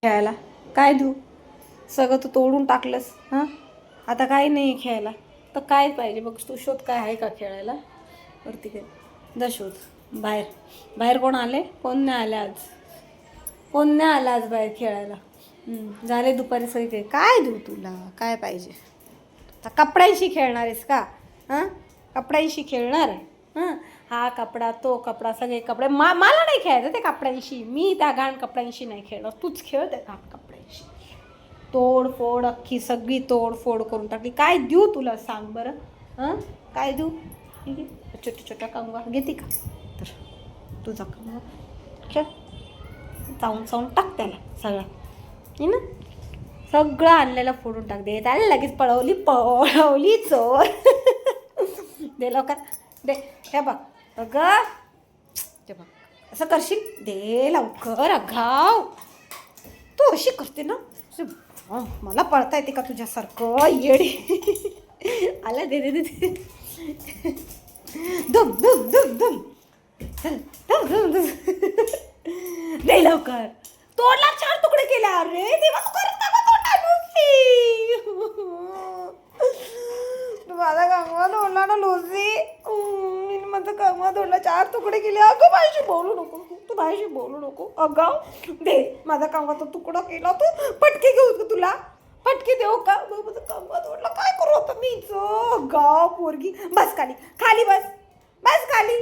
खेळायला काय देऊ? सगळं तू तोडून टाकलंस. हां, आता काय नाही खेळायला. तर काय पाहिजे बघ, तू शोध काय आहे का खेळायला. वरती काय जा शोध. बाहेर बाहेर कोण आले? कोण नाही आले आज. कोण नाही आला आज बाहेर खेळायला. झाले दुपारी सगळे खेळ. काय देऊ तुला? काय पाहिजे? आता कपड्यांशी खेळणार आहेस का? हां, कपड्यांशी खेळणार आहे. हां, हा कपडा तो कपडा सगळे कपडे मला नाही खेळायचं ते कपड्यांशी. मी त्या घाण कपड्यांशी नाही खेळणार. तूच खेळ त्या घाण कपड्यांशी. तोडफोड अख्खी सगळी तोडफोड करून टाकली. काय देऊ तुला सांग बरं? हां, काय देऊ? ठीक आहे, छोट्या छोट्या कंगवा घेते का? तर तुझा कंगवा खेळ. चावून टाक त्याला सगळं. आहे ना, सगळं आणलेलं फोडून टाक. दे त्याला लगेच पळवली चोर. दे लवकर दे. हे बघ अगं, ते बघ असं करशील. दे लवकर अगाव. तू अशी करते ना. मला पळता येते का तुझ्यासारखं येडी? आला दे दे दे. धुम धुम धुम धुम. चल धुम धुम धुम. दे लवकर. तोडला, 4 तुकडे केले. अरे देवा, तू करत का तोडला माझा कंगवा तोडला ना लुसी. मी माझा कंगवा तोडला, 4 तुकडे केले. अगं बाईशी बोलू नको तू, बाईशी बोलू नको. अगं दे माझा कंगवा, तो तुकडा केला तू. पटके घेऊ का तुला? पटके देऊ का? माझा कंगवा तोडला, काय करू आता मीच? गाव पोरगी बस खाली. खाली बस खाली.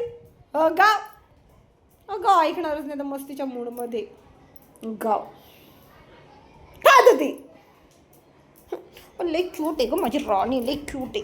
गाव अगं ऐकणारच नाही तर मस्तीच्या मूडमध्ये. गाव काय ते पण लई क्यूट आहे ग माझी राणी, लई क्यूट आहे.